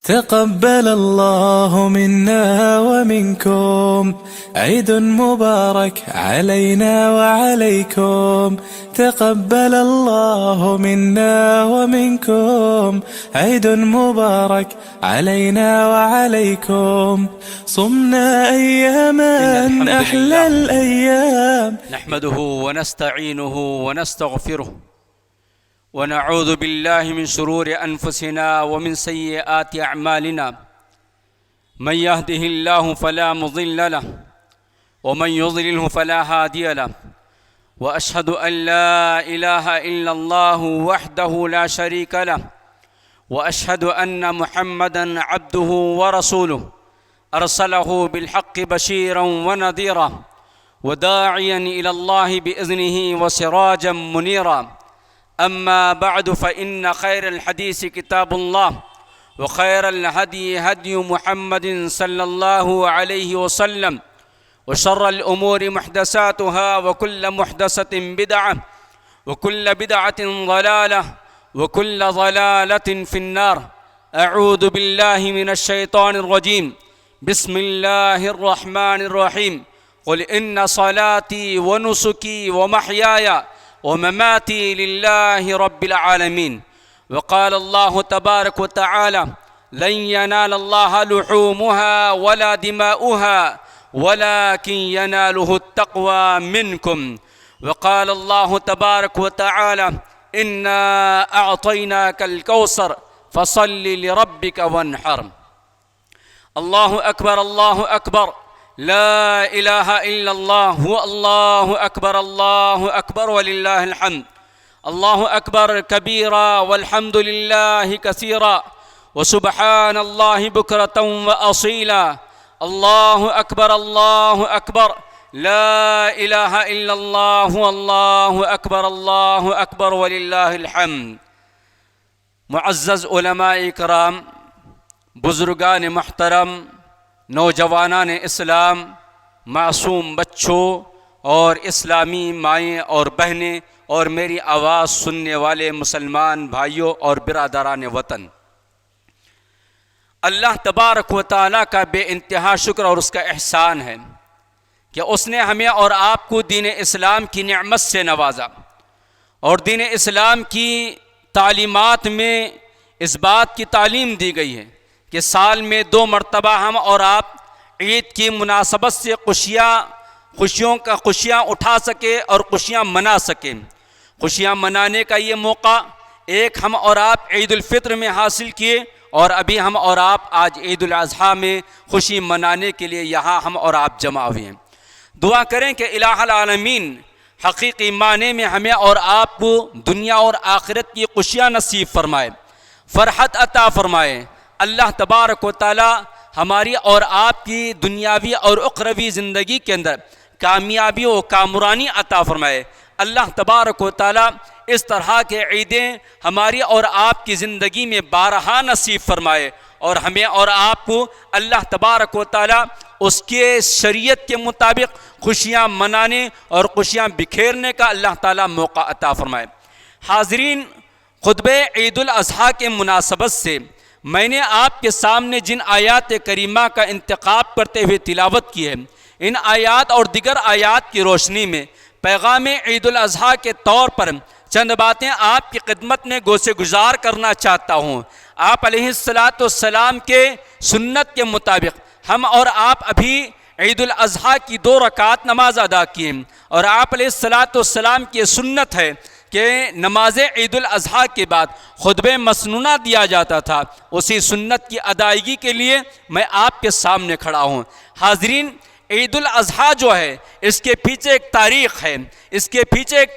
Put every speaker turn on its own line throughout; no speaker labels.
تقبل الله منا ومنكم عيد مبارك علينا وعليكم. تقبل الله منا ومنكم عيد مبارك علينا وعليكم. صمنا أياما أحلى الأيام
نحمده ونستعينه ونستغفره ونعوذ بالله من شرور أنفسنا ومن سيئات أعمالنا. من يهده الله فلا مضل له ومن يضلله فلا هادي له. وأشهد أن لا إله إلا الله وحده لا شريك له وأشهد أن محمدًا عبده ورسوله أرسله بالحق بشيرا ونذيرا وداعيا إلى الله بإذنه وسراجا منيرا. أما بعد فإن خير الحديث كتاب الله وخير الهدي هدي محمد صلى الله عليه وسلم وشر الأمور محدثاتها وكل محدثة بدعة وكل بدعة ضلالة وكل ضلالة في النار. أعوذ بالله من الشيطان الرجيم. بسم الله الرحمن الرحيم. قل إن صلاتي ونسكي ومحياي ومماتي لله رب العالمين. وقال الله تبارك وتعالى لن ينال الله لحومها ولا دماؤها ولكن يناله التقوى منكم. وقال الله تبارك وتعالى إنا أعطيناك الكوثر فصل لربك وانحر. الله أكبر الله أكبر لا إله إلا الله هو الله أكبر الله أكبر ولله الحمد. الله أكبر كبيرا والحمد لله كثيرا وسبحان الله بكرة وأصيلا. الله أكبر الله أكبر لا إله إلا الله هو الله أكبر ولله الحمد. معزز علماء کرام، بزرگان محترم، نوجوانان اسلام، معصوم بچوں اور اسلامی مائیں اور بہنیں اور میری آواز سننے والے مسلمان بھائیوں اور برادران وطن، اللہ تبارک و تعالیٰ کا بے انتہا شکر اور اس کا احسان ہے کہ اس نے ہمیں اور آپ کو دین اسلام کی نعمت سے نوازا، اور دین اسلام کی تعلیمات میں اس بات کی تعلیم دی گئی ہے کہ سال میں 2 مرتبہ ہم اور آپ عید کی مناسبت سے خوشیاں اٹھا سکیں اور خوشیاں منا سکیں. خوشیاں منانے کا یہ موقع ایک ہم اور آپ عید الفطر میں حاصل کیے، اور ابھی ہم اور آپ آج عید الاضحیٰ میں خوشی منانے کے لیے یہاں ہم اور آپ جمع ہوئے ہیں. دعا کریں کہ الہ العالمین حقیقی معنی میں ہمیں اور آپ کو دنیا اور آخرت کی خوشیاں نصیب فرمائے، فرحت عطا فرمائے. اللہ تبارک و تعالی ہماری اور آپ کی دنیاوی اور اخروی زندگی کے اندر کامیابی و کامرانی عطا فرمائے. اللہ تبارک و تعالی اس طرح کے عیدیں ہماری اور آپ کی زندگی میں بارہا نصیب فرمائے، اور ہمیں اور آپ کو اللہ تبارک و تعالی اس کے شریعت کے مطابق خوشیاں منانے اور خوشیاں بکھیرنے کا اللہ تعالی موقع عطا فرمائے. حاضرین، خطبہ عید الاضحیٰ کے مناسبت سے میں نے آپ کے سامنے جن آیات کریمہ کا انتخاب کرتے ہوئے تلاوت کی ہے، ان آیات اور دیگر آیات کی روشنی میں پیغام عید الاضحیٰ کے طور پر چند باتیں آپ کی خدمت میں گوشے گزار کرنا چاہتا ہوں. آپ علیہ السلام کے سنت کے مطابق ہم اور آپ ابھی عید الاضحیٰ کی 2 رکعت نماز ادا کیے، اور آپ علیہ السلام کی سنت ہے کہ نماز عید الاضحیٰ کے بعد خطبہ مسنونہ دیا جاتا تھا. اسی سنت کی ادائیگی کے لیے میں آپ کے سامنے کھڑا ہوں. حاضرین، عید الاضحیٰ جو ہے اس کے پیچھے ایک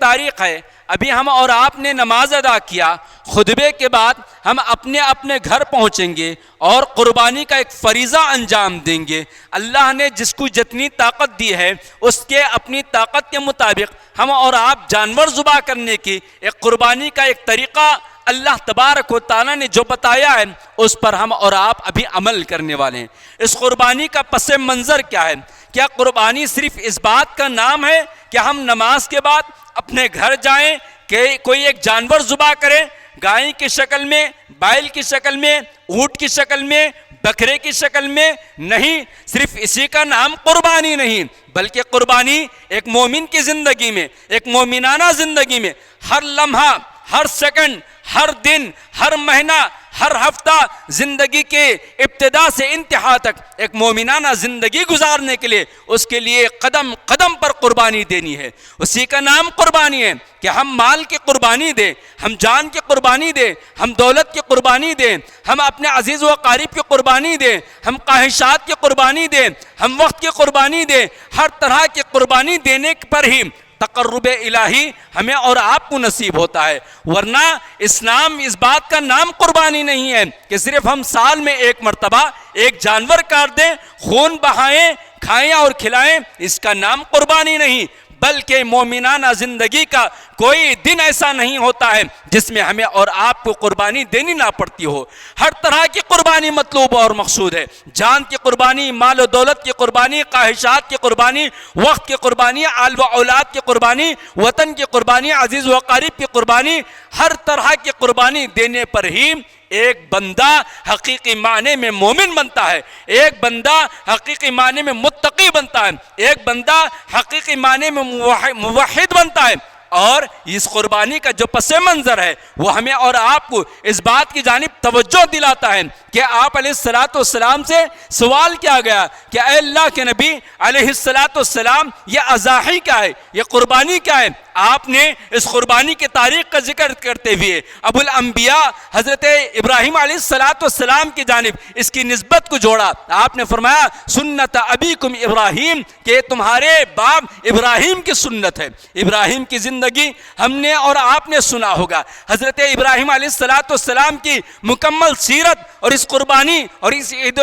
تاریخ ہے. ابھی ہم اور آپ نے نماز ادا کیا، خطبے کے بعد ہم اپنے گھر پہنچیں گے اور قربانی کا ایک فریضہ انجام دیں گے. اللہ نے جس کو جتنی طاقت دی ہے اس کے اپنی طاقت کے مطابق ہم اور آپ جانور ذبح کرنے کی ایک قربانی کا ایک طریقہ اللہ تبارک و تعالیٰ نے جو بتایا ہے اس پر ہم اور آپ ابھی عمل کرنے والے ہیں. اس قربانی کا پس منظر کیا ہے؟ کیا قربانی صرف اس بات کا نام ہے کہ ہم نماز کے بعد اپنے گھر جائیں کہ کوئی ایک جانور ذبح کریں؟ گائے کی شکل میں، بیل کی شکل میں، اونٹ کی شکل میں، بکرے کی شکل میں نہیں. صرف اسی کا نام قربانی نہیں، بلکہ قربانی ایک مومن کی زندگی میں، ایک مومنانہ زندگی میں ہر لمحہ، ہر سیکنڈ، ہر دن، ہر مہینہ، ہر ہفتہ، زندگی کے ابتدا سے انتہا تک ایک مومنانہ زندگی گزارنے کے لیے اس کے لیے قدم قدم پر قربانی دینی ہے. اسی کا نام قربانی ہے کہ ہم مال کی قربانی دیں، ہم جان کی قربانی دیں، ہم دولت کی قربانی دیں، ہم اپنے عزیز و اقارب کی قربانی دیں، ہم خواہشات کی قربانی دیں، ہم وقت کی قربانی دیں. ہر طرح کی قربانی دینے پر ہی تقرب الہی ہمیں اور آپ کو نصیب ہوتا ہے. ورنہ اسلام اس بات کا نام قربانی نہیں ہے کہ صرف ہم سال میں ایک مرتبہ ایک جانور کاٹ دیں، خون بہائیں، کھائیں اور کھلائیں. اس کا نام قربانی نہیں، بلکہ مومنانہ زندگی کا کوئی دن ایسا نہیں ہوتا ہے جس میں ہمیں اور آپ کو قربانی دینی نہ پڑتی ہو. ہر طرح کی قربانی مطلوب اور مقصود ہے. جان کی قربانی، مال و دولت کی قربانی، خواہشات کی قربانی، وقت کی قربانی، آل و اولاد کی قربانی، وطن کی قربانی، عزیز و اقارب کی قربانی. ہر طرح کی قربانی دینے پر ہی ایک بندہ حقیقی معنی میں مومن بنتا ہے، ایک بندہ حقیقی معنی میں متقی بنتا ہے، ایک بندہ حقیقی معنی میں موحد بنتا ہے. اور اس قربانی کا جو پس منظر ہے وہ ہمیں اور آپ کو اس بات کی جانب توجہ دلاتا ہے کہ آپ علیہ السلام سے سوال کیا گیا کہ اے اللہ کے نبی علیہ السلام، یہ اضاحی کیا ہے، یہ قربانی کیا ہے؟ آپ نے اس قربانی کی تاریخ کا ذکر کرتے ہوئے ابو الانبیاء حضرت ابراہیم علیہ السلام کی جانب اس کی نسبت کو جوڑا. آپ نے فرمایا سنت ابیکم ابراہیم، کہ تمہارے باپ ابراہیم کی سنت ہے. ابراہیم کی زندگی ہم نے اور آپ نے سنا ہوگا. حضرت ابراہیم علیہ السلام کی مکمل سیرت اور اس قربانی اور اس عید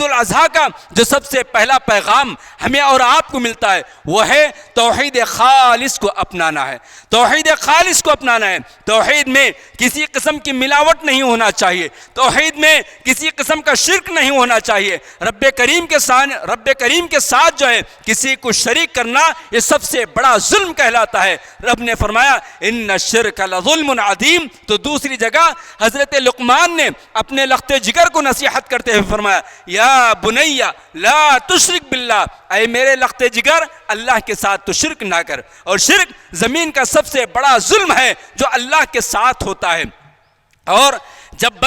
الاضحیٰ کا جو سب سے پہلا پیغام ہمیں اور آپ کو ملتا ہے وہ ہے توحید خالص کو اپنانا ہے. توحید خالص کو اپنانا ہے. توحید میں کسی قسم کی ملاوٹ نہیں ہونا چاہیے، توحید میں کسی قسم کا شرک نہیں ہونا چاہیے. رب کریم کے ساتھ جو ہے کسی کو شریک کرنا یہ سب سے بڑا ظلم کہلاتا ہے. رب نے فرمایا ان الشرک لظلم عظیم. تو دوسری جگہ حضرت لقمان نے اپنے لخت جگر کو نصیحت کرتے ہوئے فرمایا یا بنی لا تشرک باللہ، اے میرے لخت جگر اللہ کے ساتھ تو شرک نہ کر. اور شرک زمین کا سب سے بڑا ظلم ہے جو اللہ کے ساتھ ہوتا ہے. اور جب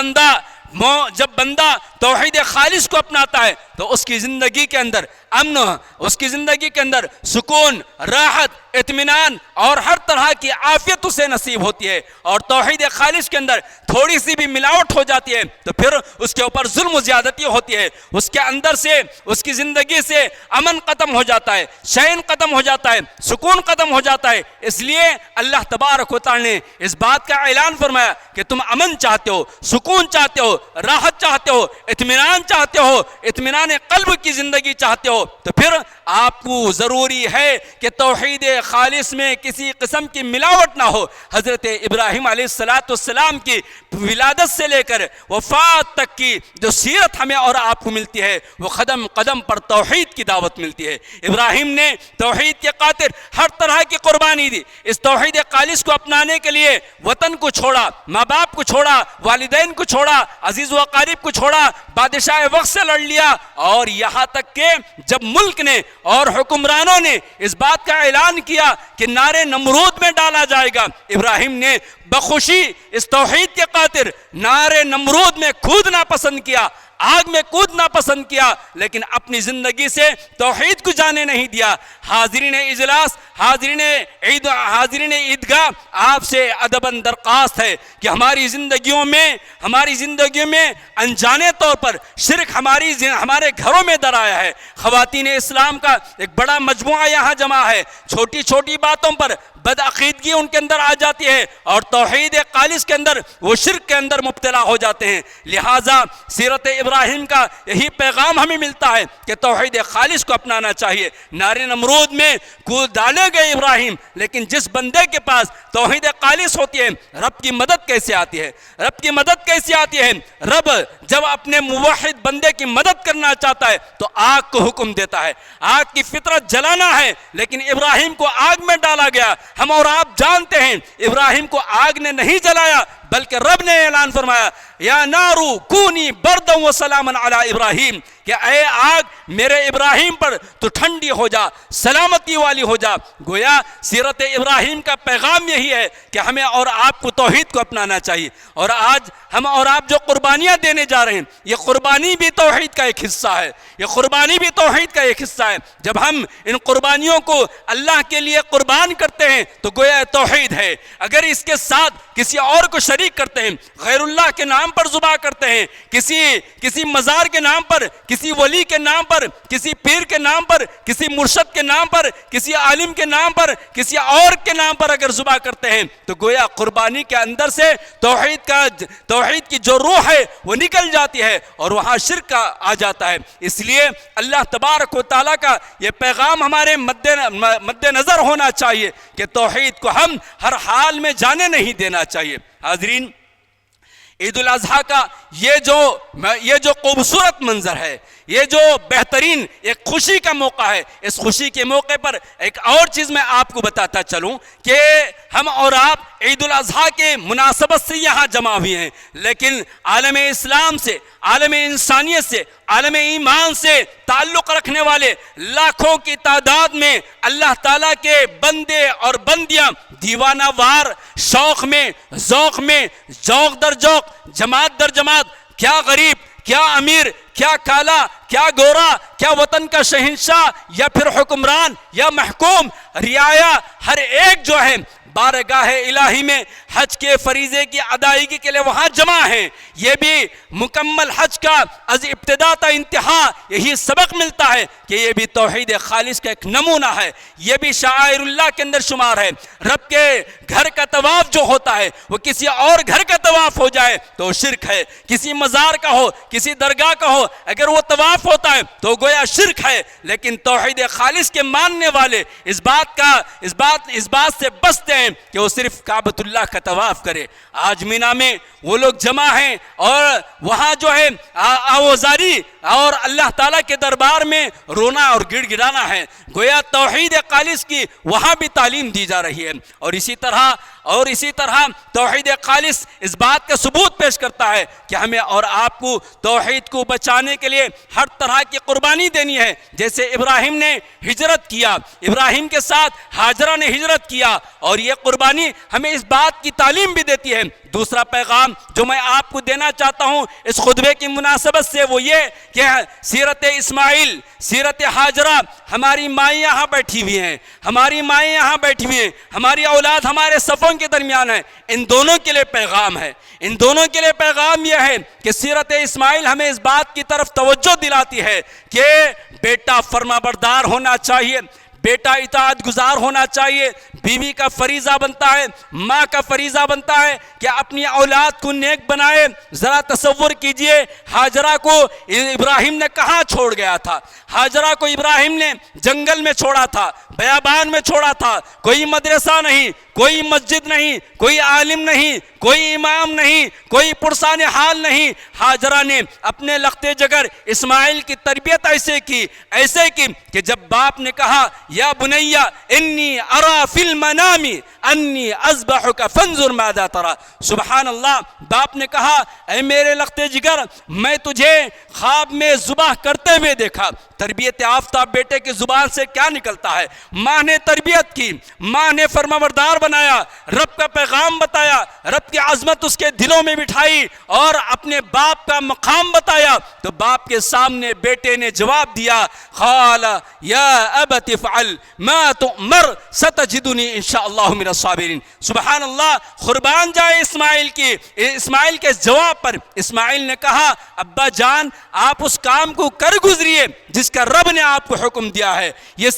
بندہ توحید خالص کو اپناتا ہے تو اس کی زندگی کے اندر امن، اس کی زندگی کے اندر سکون، راحت، اطمینان اور ہر طرح کی عافیت اسے نصیب ہوتی ہے. اور توحید خالص کے اندر تھوڑی سی بھی ملاوٹ ہو جاتی ہے تو پھر اس کے اوپر ظلم و زیادتی ہوتی ہے. اس کے اندر سے، اس کی زندگی سے امن ختم ہو جاتا ہے، چین ختم ہو جاتا ہے، سکون ختم ہو جاتا ہے. اس لیے اللہ تبارک و تعالی نے اس بات کا اعلان فرمایا کہ تم امن چاہتے ہو، سکون چاہتے ہو، راحت چاہتے ہو، اطمینان چاہتے ہو، اطمینان قلب کی زندگی چاہتے ہو، تو پھر آپ کو ضروری ہے کہ توحید خالص میں کسی قسم کی ملاوٹ نہ ہو. حضرت ابراہیم علیہ السلام کی ولادت سے لے کر وفات تک کی جو سیرت ہمیں اور آپ کو ملتی ہے وہ قدم قدم پر توحید کی دعوت ملتی ہے. ابراہیم نے توحید کے خاطر ہر طرح کی قربانی دی. اس توحید خالص کو اپنانے کے لیے وطن کو چھوڑا، ماں باپ کو چھوڑا، والدین کو چھوڑا، عزیز و اقارب کو چھوڑا، بادشاہ وقت سے لڑ لیا. اور یہاں تک کہ جب ملک نے اور حکمرانوں نے اس بات کا اعلان کیا کہ نارے نمرود میں ڈالا جائے گا، ابراہیم نے بخوشی اس توحید کے خاطر نارے نمرود میں کودنا پسند کیا، آگ میں کودنا پسند کیا، لیکن اپنی زندگی سے توحید کو جانے نہیں دیا. حاضرین اجلاس، حاضرین عیدگاہ، آپ سے ادباً درخواست ہے کہ ہماری زندگیوں میں انجانے طور پر شرک ہمارے گھروں میں در آیا ہے. خواتین اسلام کا ایک بڑا مجموعہ یہاں جمع ہے. چھوٹی چھوٹی باتوں پر بدعقیدگی ان کے اندر آ جاتی ہے اور توحید خالص کے اندر وہ شرک کے اندر مبتلا ہو جاتے ہیں. لہٰذا سیرت ابراہیم کا یہی پیغام ہمیں ملتا ہے کہ توحید خالص کو اپنانا چاہیے. نارے نمرود میں کود ڈالے گئے ابراہیم، لیکن جس بندے کے پاس توحید خالص ہوتی ہے رب کی مدد کیسے آتی ہے؟ رب کی مدد کیسے آتی ہے؟ رب جب اپنے موحد بندے کی مدد کرنا چاہتا ہے تو آگ کو حکم دیتا ہے. آگ کی فطرت جلانا ہے، لیکن ابراہیم کو آگ میں ڈالا گیا. ہم اور آپ جانتے ہیں ابراہیم کو آگ نے نہیں جلایا بلکہ رب نے اعلان فرمایا یا نارو کونی بردم و سلامن علی ابراہیم کہ اے آگ میرے ابراہیم پر تو ٹھنڈی ہو جا، سلامتی والی ہو جا۔ گویا سیرت ابراہیم کا پیغام یہی ہے کہ ہمیں اور آپ کو توحید کو اپنانا چاہیے۔ اور آج ہم اور آپ جو قربانیاں دینے جا رہے ہیں یہ قربانی بھی توحید کا ایک حصہ ہے، یہ قربانی بھی توحید کا ایک حصہ ہے۔ جب ہم ان قربانیوں کو اللہ کے لیے قربان کرتے ہیں تو گویا توحید ہے۔ اگر اس کے ساتھ کسی اور کو شریک کرتے ہیں، غیر اللہ کے نام پر ذبح کرتے ہیں، کسی مزار کے نام پر، کسی ولی کے نام پر، کسی پیر کے نام پر، کسی مرشد کے نام پر، کسی عالم کے نام پر، کسی اور کے نام پر اگر ذبح کرتے ہیں تو گویا قربانی کے اندر سے توحید کی جو روح ہے وہ نکل جاتی ہے اور وہاں شرک آ جاتا ہے۔ اس لیے اللہ تبارک و تعالیٰ کا یہ پیغام ہمارے مد نظر ہونا چاہیے کہ توحید کو ہم ہر حال میں جانے نہیں دینا چاہیے۔ حاضرین، عید الاضحیٰ کا یہ جو خوبصورت منظر ہے، یہ جو بہترین ایک خوشی کا موقع ہے، اس خوشی کے موقع پر ایک اور چیز میں آپ کو بتاتا چلوں کہ ہم اور آپ عید الاضحیٰ کے مناسبت سے یہاں جمع ہوئے ہیں، لیکن عالم اسلام سے، عالم انسانیت سے، عالم ایمان سے تعلق رکھنے والے لاکھوں کی تعداد میں اللہ تعالیٰ کے بندے اور بندیاں دیوانہ وار شوق میں، ذوق میں، ذوق در ذوق، جماعت در جماعت، کیا غریب، کیا امیر، کیا کالا، کیا گورا، کیا وطن کا شہنشاہ یا پھر حکمران یا محکوم، رعایا، ہر ایک جو ہے بارگاہ الہی میں حج کے فریضے کی ادائیگی کے لیے وہاں جمع ہیں۔ یہ بھی مکمل حج کا از ابتدا تا انتہا یہی سبق ملتا ہے کہ یہ بھی توحید خالص کا ایک نمونہ ہے، یہ بھی شعائر اللہ کے اندر شمار ہے۔ رب کے گھر کا طواف جو ہوتا ہے وہ کسی اور گھر کا طواف ہو جائے تو شرک ہے، کسی مزار کا ہو، کسی درگاہ کا ہو، اگر وہ طواف ہوتا ہے تو گویا شرک ہے۔ لیکن توحید خالص کے ماننے والے اس بات سے بچتے ہیں کہ وہ صرف کعبۃ اللہ کا طواف کرے۔ آج مینا میں وہ لوگ جمع ہیں اور وہاں جو ہے آوازاری اور اللہ تعالیٰ کے دربار میں رونا اور گڑ گڑانا ہے، گویا توحید خالص کی وہاں بھی تعلیم دی جا رہی ہے۔ اور اسی طرح توحید خالص اس بات کا ثبوت پیش کرتا ہے کہ ہمیں اور آپ کو توحید کو بچانے کے لیے ہر طرح کی قربانی دینی ہے۔ جیسے ابراہیم نے ہجرت کیا، ابراہیم کے ساتھ ہاجرہ نے ہجرت کیا، اور یہ قربانی ہمیں اس بات کی تعلیم بھی دیتی ہے۔ دوسرا پیغام جو میں آپ کو دینا چاہتا ہوں اس خطبے کی مناسبت سے وہ یہ کہ سیرت اسماعیل، سیرت ہاجرہ، ہماری مائیں یہاں بیٹھی ہوئی ہیں، ہماری مائیں یہاں بیٹھی ہوئی ہیں، ہماری اولاد ہمارے صفوں کے درمیان ہے، ان دونوں کے لیے پیغام ہے، ان دونوں کے لیے پیغام یہ ہے کہ سیرت اسماعیل ہمیں اس بات کی طرف توجہ دلاتی ہے کہ بیٹا فرما بردار ہونا چاہیے، بیٹا اطاعت گزار ہونا چاہیے، بیوی کا فریضہ بنتا ہے، ماں کا فریضہ بنتا ہے کہ اپنی اولاد کو نیک بنائے۔ ذرا تصور کیجئے ہاجرہ کو ابراہیم نے کہاں چھوڑ گیا تھا؟ ہاجرہ کو ابراہیم نے جنگل میں چھوڑا تھا، بیابان میں چھوڑا تھا، کوئی مدرسہ نہیں، کوئی مسجد نہیں، کوئی عالم نہیں، کوئی امام نہیں، کوئی پرسان حال نہیں۔ ہاجرہ نے اپنے لخت جگر اسماعیل کی تربیت ایسے کی کہ جب باپ نے کہا یا بنیا انی ارا فی المنام انی اذبحک فانظر ماذا تری، سبحان اللہ، باپ نے کہا اے میرے لخت جگر میں تجھے خواب میں ذبح کرتے ہوئے دیکھا۔ تربیت یافتہ بیٹے کی زبان سے کیا نکلتا ہے؟ ماں نے تربیت کی، ماں نے فرمانبردار بنایا، رب کا پیغام بتایا، رب کی عظمت اس کے دلوں میں بٹھائی اور اپنے باپ کا مقام بتایا، تو باپ کے سامنے بیٹے نے جواب دیا قال یا ابت افعل ما تؤمر ستجدنی انشاءاللہ من الصابرین۔ سبحان اللہ، قربان جائے اسماعیل کے جواب پر۔ اسماعیل نے کہا ابا جان آپ اس کام کو کر گزریے جس کا رب نے آپ کو حکم دیا ہے، یہ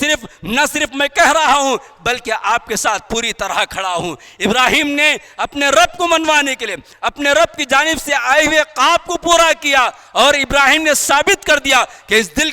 نہ صرف میں کہہ رہا ہوں بلکہ آپ کے ساتھ پوری طرح کھڑا ہوں۔ ابراہیم نے اپنے رب کو منوانے کے لیے اپنے رب کی جانب سے آئے ہوئے خواب کو پورا کیا، اور ابراہیم نے ثابت کر دیا کہ اس دل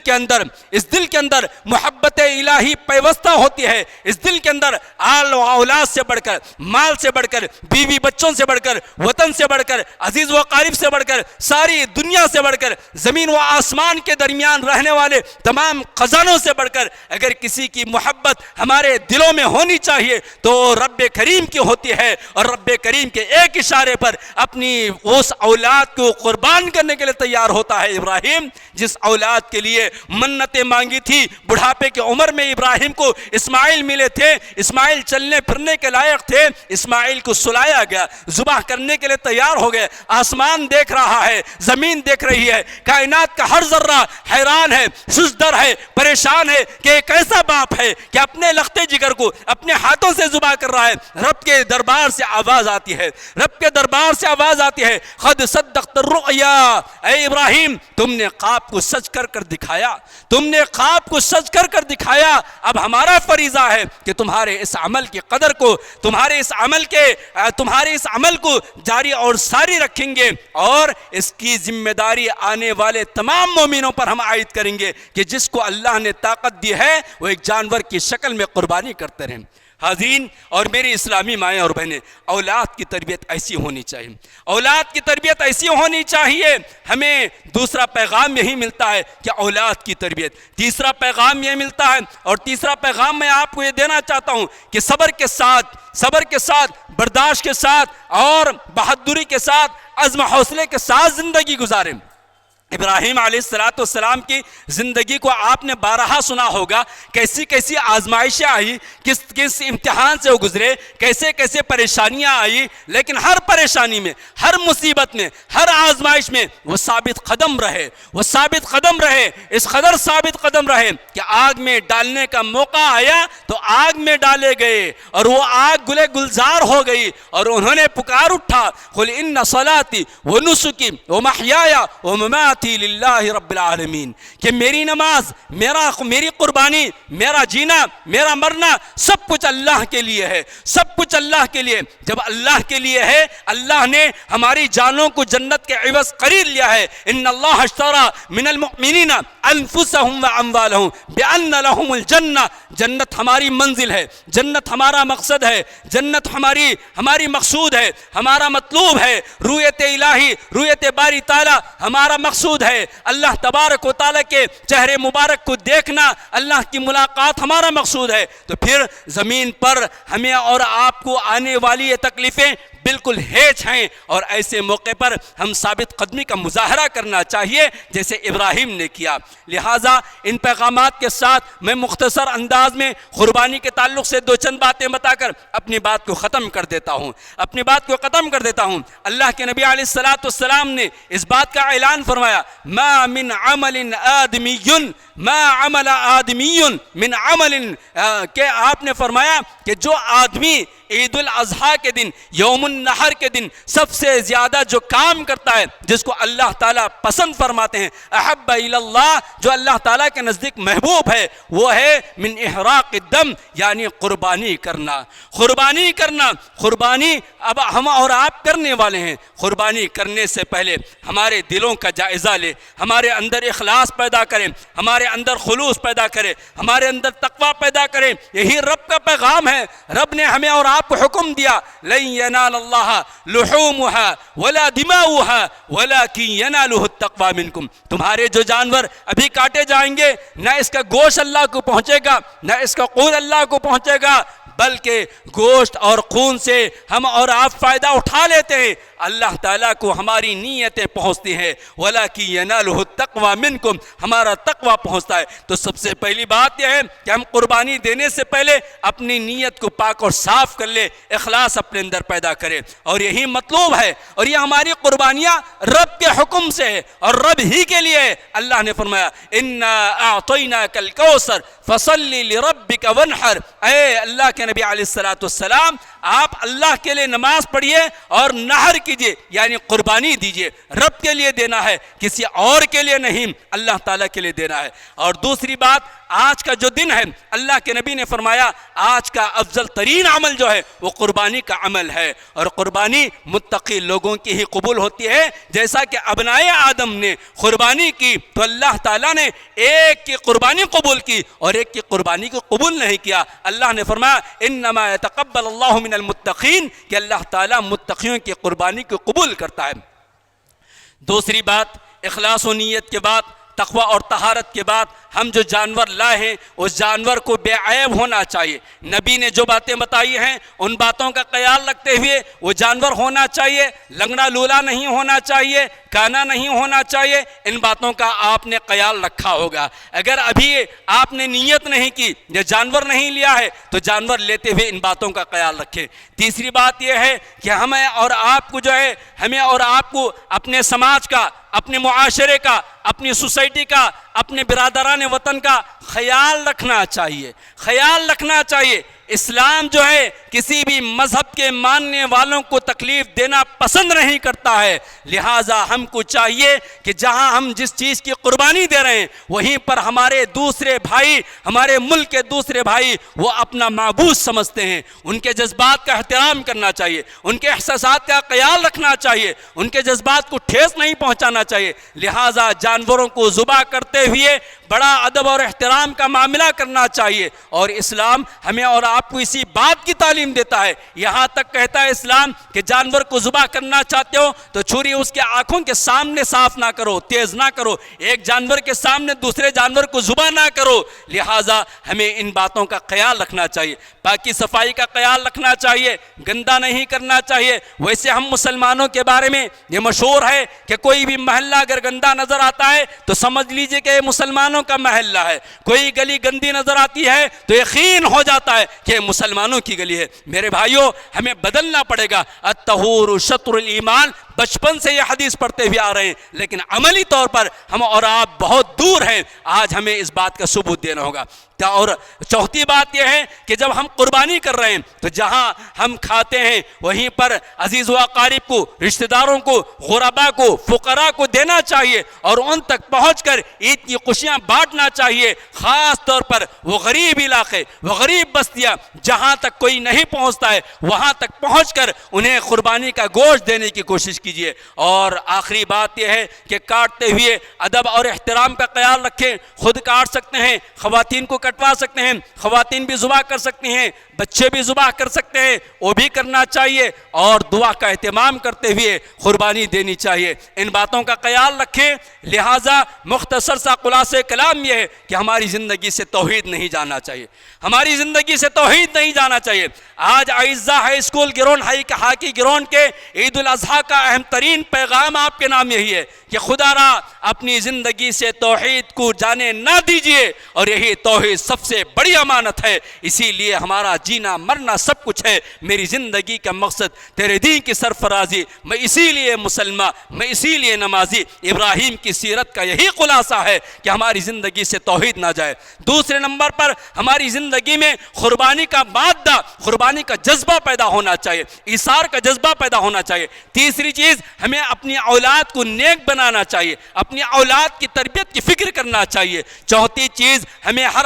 کے اندر محبت الہی پیوستہ ہوتی ہے، اس دل کے اندر آل و اولاد سے بڑھ کر، مال سے بڑھ کر، بیوی بچوں سے بڑھ کر، وطن سے بڑھ کر، عزیز و قارب سے بڑھ کر، ساری دنیا سے بڑھ کر، زمین و آسمان کے درمیان رہنے والے والے تمام خزانوں سے بڑھ کر اگر کسی کی محبت ہمارے دلوں میں ہونی چاہیے تو رب کریم کی ہوتی ہے، اور رب کریم کے ایک اشارے پر اپنی اس اولاد کو قربان کرنے کے لیے تیار ہوتا ہے۔ ابراہیم جس اولاد کے لیے منتیں مانگی تھی، بڑھاپے کی عمر میں ابراہیم کو اسماعیل ملے تھے، اسماعیل چلنے پھرنے کے لائق تھے، اسماعیل کو سلایا گیا، ذبح کرنے کے لیے تیار ہو گئے۔ آسمان دیکھ رہا ہے، زمین دیکھ رہی ہے، کائنات کا ہر ذرہ حیران ہے، سجدر ہے، پریشان ہے کہ ایک ایسا باپ ہے کہ اپنے لختے جگر کو اپنے ہاتھوں سے ذبح کر رہا ہے۔ رب کے دربار سے آواز آتی ہے، رب کے دربار سے آواز آتی ہے، قد صدقت الرؤیا، اے ابراہیم تم نے خواب کو سچ کر کر دکھایا، تم نے خواب کو سچ کر کر دکھایا۔ اب ہمارا فریضہ ہے کہ تمہارے اس عمل کی قدر کو، تمہارے اس عمل کو جاری اور ساری رکھیں گے، اور اس کی ذمہ داری آنے والے تمام مومنوں پر ہم عائد کریں گے کہ جس کو اللہ نے طاقت دی ہے وہ ایک جانور کی شکل میں قربانی کرتے رہیں۔ حاضرین اور میری اسلامی مائیں اور بہنیں، اولاد کی تربیت ایسی ہونی چاہیے، اولاد کی تربیت ایسی ہونی چاہیے۔ ہمیں دوسرا پیغام یہی ملتا ہے کہ اولاد کی تربیت، تیسرا پیغام یہ ملتا ہے، اور تیسرا پیغام میں آپ کو یہ دینا چاہتا ہوں کہ صبر کے ساتھ برداشت کے ساتھ اور بہادری کے ساتھ عزم حوصلے کے ساتھ زندگی گزاریں۔ ابراہیم علیہ السلام کی زندگی کو آپ نے بارہا سنا ہوگا، کیسی کیسی آزمائشیں آئی، کس امتحان سے وہ گزرے، کیسے پریشانیاں آئی، لیکن ہر پریشانی میں، ہر مصیبت میں، ہر آزمائش میں وہ ثابت قدم رہے، اس قدر ثابت قدم رہے کہ آگ میں ڈالنے کا موقع آیا تو آگ میں ڈالے گئے، اور وہ آگ گلے گلزار ہو گئی، اور انہوں نے پکار اٹھا، قل ان صلاتی ونسکی ومحیای ومماتی للہ رب العالمین، کہ میری نماز، میری قربانی، میرا جینا، میرا مرنا سب کچھ اللہ کے لیے ہے، سب کچھ اللہ کے لیے۔ جب اللہ کے لیے ہے، اللہ نے ہماری جانوں کو جنت کے عوض خرید لیا ہے۔ ان اللہ اشتری من المؤمنین انفسهم واموالهم بان لهم الجنہ، جنت ہماری منزل ہے، جنت ہمارا مقصد ہے، جنت ہماری مقصود ہے، ہمارا مطلوب ہے، رویت الہی، رویت باری تعالی ہمارا مقصود ہے، اللہ تبارک و تعالی کے چہرے مبارک کو دیکھنا، اللہ کی ملاقات ہمارا مقصود ہے۔ تو پھر زمین پر ہمیں اور آپ کو آنے والی یہ تکلیفیں بالکل ہیچ ہیں، اور ایسے موقع پر ہم ثابت قدمی کا مظاہرہ کرنا چاہیے جیسے ابراہیم نے کیا۔ لہٰذا ان پیغامات کے ساتھ میں مختصر انداز میں قربانی کے تعلق سے دو چند باتیں بتا کر اپنی بات کو ختم کر دیتا ہوں۔ اللہ کے نبی علیہ السلام نے اس بات کا اعلان فرمایا، ما من عمل آدمی من عمل، کہ آپ نے فرمایا کہ جو آدمی عید الاضحیٰ کے دن، یوم النحر کے دن سب سے زیادہ جو کام کرتا ہے، جس کو اللہ تعالیٰ پسند فرماتے ہیں، احب الی اللہ، جو اللہ تعالیٰ کے نزدیک محبوب ہے، وہ ہے من احراق الدم، یعنی قربانی کرنا۔ قربانی اب ہم اور آپ کرنے والے ہیں۔ قربانی کرنے سے پہلے ہمارے دلوں کا جائزہ لے، ہمارے اندر اخلاص پیدا کریں، ہمارے اندر خلوص پیدا کرے، ہمارے اندر تقوی پیدا کریں۔ یہی رب کا پیغام ہے۔ رب نے ہمیں اور آپ کو حکم دیا، لن ینال اللہ لحومها ولا دماؤها ولکن ینالہ التقوی منکم، تمہارے جو جانور ابھی کاٹے جائیں گے، نہ اس کا گوشت اللہ کو پہنچے گا، نہ اس کا خون اللہ کو پہنچے گا، بلکہ گوشت اور خون سے ہم اور آپ فائدہ اٹھا لیتے ہیں، اللہ تعالیٰ کو ہماری نیتیں پہنچتی ہیں، وَلَكِنْ يَنَالُهُ التَّقْوَى مِنْكُمْ، ہمارا تقوی پہنچتا ہے۔ تو سب سے پہلی بات یہ ہے کہ ہم قربانی دینے سے پہلے اپنی نیت کو پاک اور صاف کر لیں، اخلاص اپنے اندر پیدا کریں، اور یہی مطلوب ہے، اور یہ ہماری قربانیاں رب کے حکم سے ہے اور رب ہی کے لیے ہے۔ اللہ نے فرمایا اِنَّا أَعْطَيْنَاكَ الْكَوْثَرَ فَصَلِّ لِرَبِّكَ وَانْحَرْ، اے اللہ کے نبی علیہ السلام، آپ اللہ کے لیے نماز پڑھیے اور نحر کیجئے، یعنی قربانی دیجئے، رب کے لیے دینا ہے، کسی اور کے لیے نہیں، اللہ تعالیٰ کے لیے دینا ہے۔ اور دوسری بات، آج کا جو دن ہے، اللہ کے نبی نے فرمایا آج کا افضل ترین عمل جو ہے وہ قربانی کا عمل ہے، اور قربانی متقی لوگوں کی ہی قبول ہوتی ہے۔ جیسا کہ ابنائے آدم نے قربانی کی تو اللہ تعالیٰ نے ایک کی قربانی قبول کی اور ایک کی قربانی کو قبول نہیں کیا۔ اللہ نے فرمایا انما یتقبل اللہ من المتقین، کہ اللہ تعالیٰ متقیوں کی قربانی کو قبول کرتا ہے۔ دوسری بات، اخلاص و نیت کے بعد، تقوی اور طہارت کے بعد ہم جو جانور لائے ہیں اس جانور کو بے عیب ہونا چاہیے. نبی نے جو باتیں بتائی ہیں ان باتوں کا خیال رکھتے ہوئے وہ جانور ہونا چاہیے. لنگڑا لولا نہیں ہونا چاہیے, کانا نہیں ہونا چاہیے. ان باتوں کا آپ نے خیال رکھا ہوگا. اگر ابھی آپ نے نیت نہیں کی, یہ جانور نہیں لیا ہے, تو جانور لیتے ہوئے ان باتوں کا خیال رکھیں. تیسری بات یہ ہے کہ ہمیں اور آپ کو جو ہے, ہمیں اور آپ کو اپنے سماج کا, اپنے معاشرے کا, اپنی سوسائٹی کا, اپنے برادران وطن کا خیال رکھنا چاہیے. خیال رکھنا چاہیے. اسلام جو ہے کسی بھی مذہب کے ماننے والوں کو تکلیف دینا پسند نہیں کرتا ہے. لہٰذا ہم کو چاہیے کہ جہاں ہم جس چیز کی قربانی دے رہے ہیں وہیں پر ہمارے دوسرے بھائی, ہمارے ملک کے دوسرے بھائی وہ اپنا معبود سمجھتے ہیں. ان کے جذبات کا احترام کرنا چاہیے, ان کے احساسات کا خیال رکھنا چاہیے, ان کے جذبات کو ٹھیس نہیں پہنچانا چاہیے. لہٰذا جانوروں کو ذبح کرتے ہوئے بڑا ادب اور احترام کا معاملہ کرنا چاہیے. اور اسلام ہمیں اور آپ کو اسی بات کی تعلیم دیتا ہے. یہاں تک کہتا ہے اسلام کہ جانور کو ذبح کرنا چاہتے ہو تو چھری اس کے آنکھوں کے سامنے صاف نہ کرو, تیز نہ کرو. ایک جانور کے سامنے دوسرے جانور کو ذبح نہ کرو. لہٰذا ہمیں ان باتوں کا خیال رکھنا چاہیے. باقی صفائی کا خیال رکھنا چاہیے, گندا نہیں کرنا چاہیے. ویسے ہم مسلمانوں کے بارے میں یہ مشہور ہے کہ کوئی بھی محلہ اگر گندا نظر آتا ہے تو سمجھ لیجئے کہ مسلمانوں کا محلہ ہے. کوئی گلی گندی نظر آتی ہے تو یقین ہو جاتا ہے کہ مسلمانوں کی گلی ہے. میرے بھائیوں, ہمیں بدلنا پڑے گا. الطہور شطر الایمان, بچپن سے یہ حدیث پڑھتے ہوئے آ رہے ہیں, لیکن عملی طور پر ہم اور آپ بہت دور ہیں. آج ہمیں اس بات کا ثبوت دینا ہوگا. اور چوتھی بات یہ ہے کہ جب ہم قربانی کر رہے ہیں تو جہاں ہم کھاتے ہیں وہیں پر عزیز و اقارب کو, رشتہ داروں کو, غربا کو, فقراء کو دینا چاہیے اور ان تک پہنچ کر عید کی خوشیاں بانٹنا چاہیے. خاص طور پر وہ غریب علاقے, وہ غریب بستیاں جہاں تک کوئی نہیں پہنچتا ہے وہاں تک پہنچ کر انہیں قربانی کا گوشت دینے کی کوشش کیجیے. اور آخری بات یہ ہے کہ کاٹتے ہوئے ادب اور احترام کا خیال رکھیں. خود کاٹ سکتے ہیں, خواتین کو کٹوا سکتے ہیں, خواتین بھی ذبح کر سکتی ہیں, بچے بھی ذبح کر سکتے ہیں, وہ بھی کرنا چاہیے. اور دعا کا اہتمام کرتے ہوئے قربانی دینی چاہیے. ان باتوں کا خیال رکھیں. لہٰذا مختصر سا خلاصہ کلام یہ ہے کہ ہماری زندگی سے توحید نہیں جانا چاہیے, ہماری زندگی سے توحید نہیں جانا چاہیے. آج Aiza high school ground, hockey ground کے عید الاضحیٰ کا اہم ترین پیغام آپ کے نام یہی ہے کہ خدا را اپنی زندگی سے توحید کو جانے نہ دیجیے. اور یہی توحید سب سے بڑی امانت ہے. اسی لیے ہمارا جینا مرنا سب کچھ ہے. میری زندگی کا مقصد تیرے دین کی سرفرازی, میں اسی لیے مسلمان, میں اسی لیے نمازی. ابراہیم کی سیرت کا یہی خلاصہ ہے کہ ہماری زندگی سے توحید نہ جائے. دوسرے نمبر پر ہماری زندگی میں قربانی کا مادہ, قربانی کا جذبہ پیدا ہونا چاہیے, ایثار کا جذبہ پیدا ہونا چاہیے. تیسری چیز, ہمیں اپنی اولاد کو نیک بنانا چاہیے, اپنی اولاد کی تربیت کی فکر کرنا چاہیے. چوتھی چیز, ہمیں ہر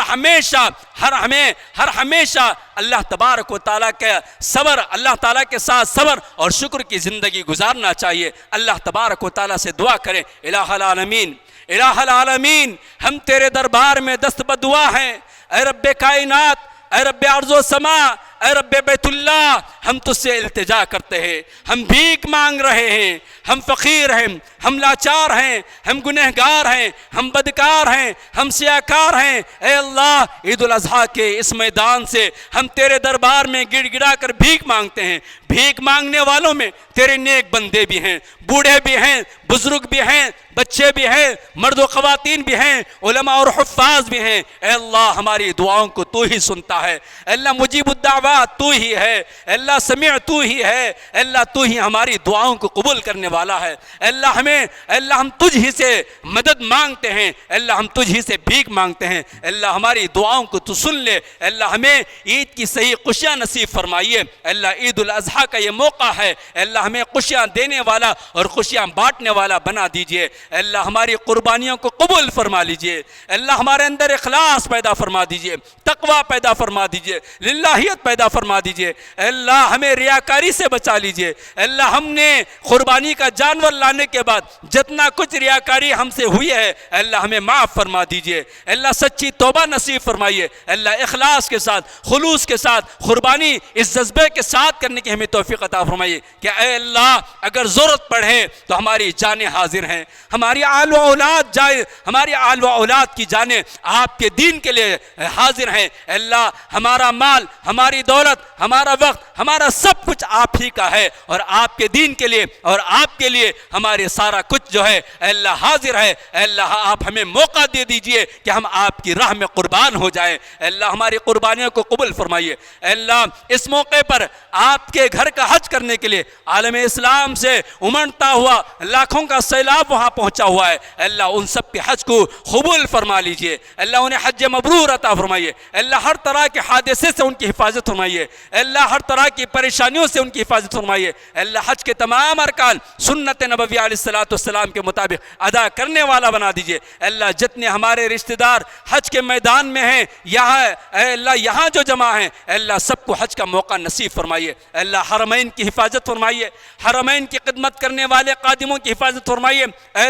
ہمیشہ اللہ تبارک و تعالیٰ کے صبر, اللہ تعالیٰ کے ساتھ صبر اور شکر کی زندگی گزارنا چاہیے. اللہ تبارک و تعالیٰ سے دعا کریں, الہ العالمین, الہ العالمین, ہم تیرے دربار میں دست بدعا ہیں. اے رب کائنات, اے رب ارض و سما, اے رب بیت اللہ, ہم تجھ سے التجا کرتے ہیں. ہم بھیک مانگ رہے ہیں, ہم فقیر ہیں, ہم لاچار ہیں, ہم گنہگار ہیں, ہم بدکار ہیں, ہم سیاکار ہیں. اے اللہ, عید الاضحیٰ کے اس میدان سے ہم تیرے دربار میں گڑ گڑا کر بھیک مانگتے ہیں. بھیک مانگنے والوں میں تیرے نیک بندے بھی ہیں, بوڑھے بھی ہیں, بزرگ بھی ہیں, بچے بھی ہیں, مرد و خواتین بھی ہیں, علماء اور حفاظ بھی ہیں. اے اللہ, ہماری دعاؤں کو تو ہی سنتا ہے. اے اللہ, مجیب الدعوات تو ہی ہے. اے اللہ, سمیع تو ہی ہے. اے اللہ, تو ہی ہماری دعاؤں کو قبول کرنے والا ہے. اے اللہ, ہم تجھ ہی سے مدد مانگتے ہیں. اے اللہ, ہم تجھ ہی سے بھیک مانگتے ہیں. اے اللہ, ہماری دعاؤں کو تو سن لے. اے اللہ, ہمیں عید کی صحیح خوشیاں نصیب فرمائیے. اے اللہ, عید الاضحیٰ کا یہ موقع ہے. اے اللہ, ہمیں خوشیاں دینے والا اور خوشیاں بانٹنے والا بنا دیجئے. اے اللہ, ہماری قربانیوں کو قبول فرما لیجئے. اے اللہ, ہمارے اندر اخلاص پیدا فرما دیجئے, تقوی پیدا فرما دیجئے, للہیت پیدا فرما دیجئے. اے اللہ, اللہ ہمیں ریاکاری سے بچا لیجئے۔ اللہ ہم نے قربانی کا جانور لانے کے بعد جتنا کچھ ریاکاری ہم سے ہوئی ہے اللہ ہمیں معاف فرما دیجئے۔ اللہ سچی توبہ نصیب فرمائیے۔ اللہ اخلاص کے ساتھ، خلوص کے ساتھ قربانی اس جذبے کے ساتھ کرنے کی ہمیں توفیق عطا فرمائیے کہ اے اللہ اگر ضرورت پڑے تو ہماری جانیں حاضر ہیں، ہماری آل و اولاد جائے، ہماری آل و اولاد کی جانیں آپ کے دین کے لیے حاضر ہیں۔ اللہ ہمارا مال، ہماری دولت، ہمارا وقت، ہمارا سب کچھ آپ ہی کا ہے، اور آپ کے دین کے لیے اور آپ کے لیے ہمارے سارا کچھ جو ہے اے اللہ حاضر ہے۔ اے اللہ آپ ہمیں موقع دے دیجئے کہ ہم آپ کی راہ میں قربان ہو جائیں۔ اے اللہ ہماری قربانیوں کو قبول فرمائیے۔ اے اللہ اس موقع پر آپ کے گھر کا حج کرنے کے لیے عالم اسلام سے امڑتا ہوا لاکھوں کا سیلاب وہاں پہنچا ہوا ہے، اے اللہ ان سب کے حج کو قبول فرما لیجئے۔ اے اللہ انہیں حج مبرور عطا فرمائیے۔ اے اللہ ہر طرح کے حادثے سے ان کی حفاظت فرمائیے۔ اے اللہ ہر طرح کی پریشانیوں سے ان کی حفاظت فرمائیے۔ اے اللہ حج کے تمام ارکان سنت نبوی علیہ السلام کے مطابق ادا کرنے والا بنا دیجئے۔ اے اللہ جتنے ہمارے رشتہ دار حج کے میدان میں ہیں، یہاں اے اللہ یہاں جو جمع ہیں، اے اللہ سب کو حج کا موقع نصیب فرمائیے۔ اے اللہ حرمین کی حفاظت فرمائیے، حرمین کی خدمت کرنے والے قادموں کی حفاظت فرمائیے۔ اے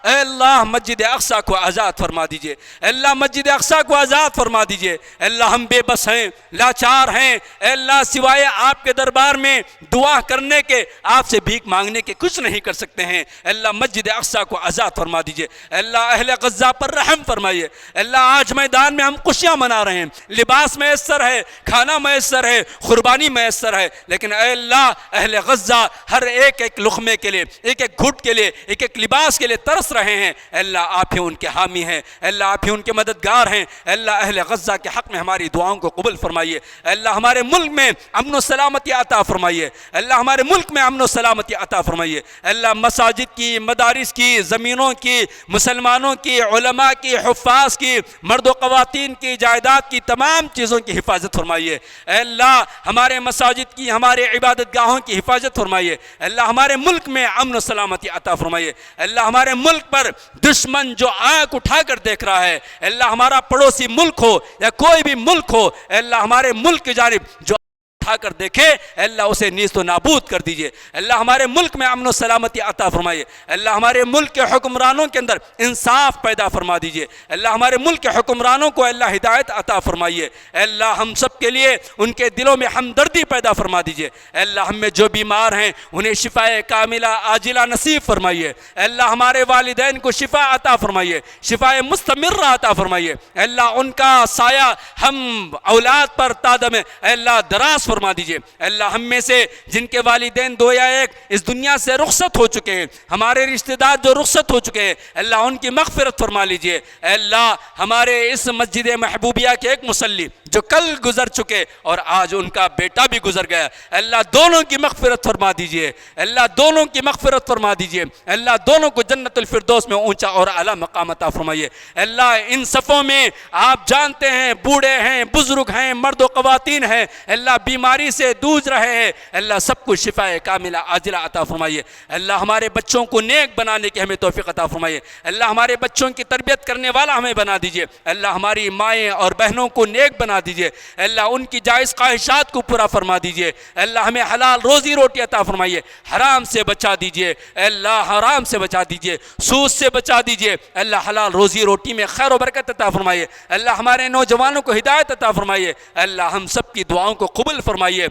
اللہ مسجد اقصی کو آزاد فرما دیجئے۔ اے اللہ مسجد اقصی کو آزاد فرما دیجئے۔ اے اللہ ہم بے بس ہیں، لاچار ہیں، اے اللہ سوائے آپ کے دربار میں دعا کرنے کے، آپ سے بھیک مانگنے کے کچھ نہیں کر سکتے ہیں۔ اے اللہ مسجد اقصی کو آزاد فرما دیجئے۔ اے اللہ اہل غزہ پر رحم فرمائیے۔ اے اللہ آج میدان میں ہم خوشیاں منا رہے ہیں، لباس میسر ہے، کھانا میسر ہے، قربانی میسر ہے، لیکن اے اللہ اہل غزہ ہر ایک ایک لقمے کے لیے، ایک ایک گھٹ کے لیے، ایک ایک لباس کے لیے ترس رہے ہیں۔ اے اللہ آپ ہی ان کے حامی ہیں، اے اللہ آپ ہی ان کے مددگار ہیں۔ اے اللہ اہل غزہ کے حق میں ہماری دعاؤں کو قبول فرمائیے۔ اے اللہ ہمارے ملک میں امن و سلامتی عطا فرمائیے۔ اے اللہ ہمارے ملک میں امن و سلامتی عطا فرمائیے۔ اے اللہ مساجد کی، مدارس کی، زمینوں کی، مسلمانوں کی، علماء کی، حفاظ کی، مرد و خواتین کی، جائیداد کی، تمام چیزوں کی حفاظت فرمائیے۔ اے اللہ ہمارے مساجد کی، ہمارے عبادت گاہوں کی حفاظت فرمائیے۔ اے اللہ ہمارے ملک میں امن و سلامتی عطا فرمائیے۔ اے اللہ ہمارے ملک پر دشمن جو آنکھ اٹھا کر دیکھ رہا ہے، اے اللہ ہمارا پڑوسی ملک ہو یا کوئی بھی ملک ہو، اے اللہ ہمارے ملک کی جانب جو اٹھا کر دیکھے اے اللہ اسے نیست و نابود کر دیجئے۔ اللہ ہمارے ملک میں امن و سلامتی عطا فرمائیے۔ اللہ ہمارے ملک کے حکمرانوں کے اندر انصاف پیدا فرما دیجئے۔ اللہ ہمارے ملک کے حکمرانوں کو اللہ ہدایت عطا فرمائیے۔ اے اللہ ہم سب کے لیے ان کے دلوں میں ہمدردی پیدا فرما دیجئے۔ اے اللہ ہم میں جو بیمار ہیں انہیں شفاء کاملہ عاجلہ نصیب فرمائیے۔ اے اللہ ہمارے والدین کو شفا عطا فرمائیے، شفاء مستمرہ عطا فرمائیے۔ اے اللہ ان کا سایہ ہم اولاد پر تادم اے اللہ دراز فرما دیجئے۔ اے اللہ ہم میں سے جن کے والدین دو یا ایک اس دنیا سے رخصت ہو چکے ہیں، ہمارے رشتہ دار جو رخصت ہو چکے ہیں، اے اللہ ان کی مغفرت فرما لیجئے۔ اے اللہ ہمارے اس مسجد محبوبیہ کے ایک مصلی جو کل گزر چکے اور آج ان کا بیٹا بھی گزر گیا، اے اللہ دونوں کی مغفرت فرما دیجئے۔ اے اللہ دونوں کی مغفرت فرما دیجئے۔ اے اللہ دونوں کو جنت الفردوس میں اونچا اور اعلیٰ مقام عطا فرمائیے۔ اے اللہ ان صفوں میں آپ جانتے ہیں بوڑھے ہیں، بزرگ ہیں، مرد و خواتین ہیں، اے اللہ بیماری سے جوجھ رہے ہیں، اے اللہ سب کو شفاء کاملہ عاجلہ عطا فرمائیے۔ اے اللہ ہمارے بچوں کو نیک بنانے کی ہمیں توفیق عطا فرمائیے۔ اے اللہ ہمارے بچوں کی تربیت کرنے والا ہمیں بنا دیجئے۔ اے اللہ ہماری مائیں اور بہنوں کو نیک بنا دیجئے۔ اے اللہ ان کی جائز خواہشات کو پورا فرما دیجئے۔ اے اللہ ہمیں حلال روزی روٹی عطا فرمائیے، حرام سے بچا دیجئے۔ اے اللہ حرام سے بچا دیجئے، سود سے بچا دیجئے۔ اے اللہ حلال روزی روٹی میں خیر و برکت عطا فرمائیے۔ اے اللہ ہمارے نوجوانوں کو ہدایت عطا فرمائیے۔ اے اللہ ہم سب کی دعاؤں کو قبول فرمائیے۔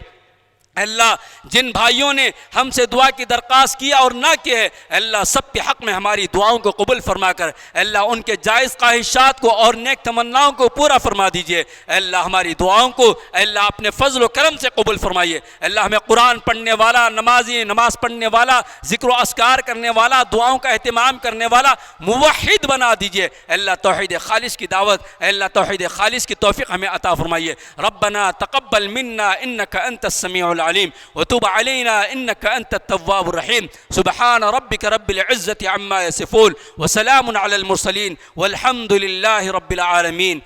اے اللہ جن بھائیوں نے ہم سے دعا کی درخواست کیا اور نہ کی ہے، اے اللہ سب کے حق میں ہماری دعاؤں کو قبول فرما کر اے اللہ ان کے جائز خواہشات کو اور نیک تمناؤں کو پورا فرما دیجئے۔ اے اللہ ہماری دعاؤں کو اے اللہ اپنے فضل و کرم سے قبول فرمائیے۔ اے اللہ ہمیں قرآن پڑھنے والا، نماز پڑھنے والا، ذکر و اذکار کرنے والا، دعاؤں کا اہتمام کرنے والا موحد بنا دیجئے۔ اے اللہ توحید خالص کی دعوت، اے اللہ توحید خالص کی توفیق ہمیں عطا فرمائیے۔ ربنا تقبل منا انک انت السمیع العلیم وتوب علينا إنك أنت التواب الرحيم سبحان ربك رب العزة عما يصفون وسلام على المرسلين والحمد لله رب العالمين۔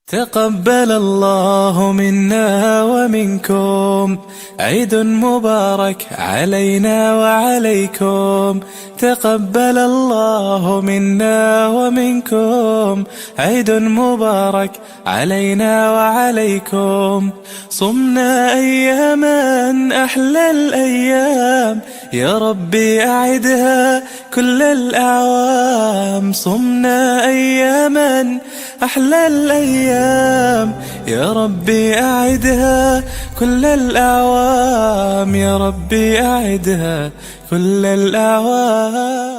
تقبل الله منا ومنكم عيد مبارك علينا وعليكم. تقبل الله منا ومنكم عيد مبارك علينا وعليكم. صمنا أياما أحلى الأيام يا ربي أعدها كل الأعوام. صمنا أياما أحلى الأيام يا ربي أعدها كل الأعوام. يا ربي أعدها كل الأعوام.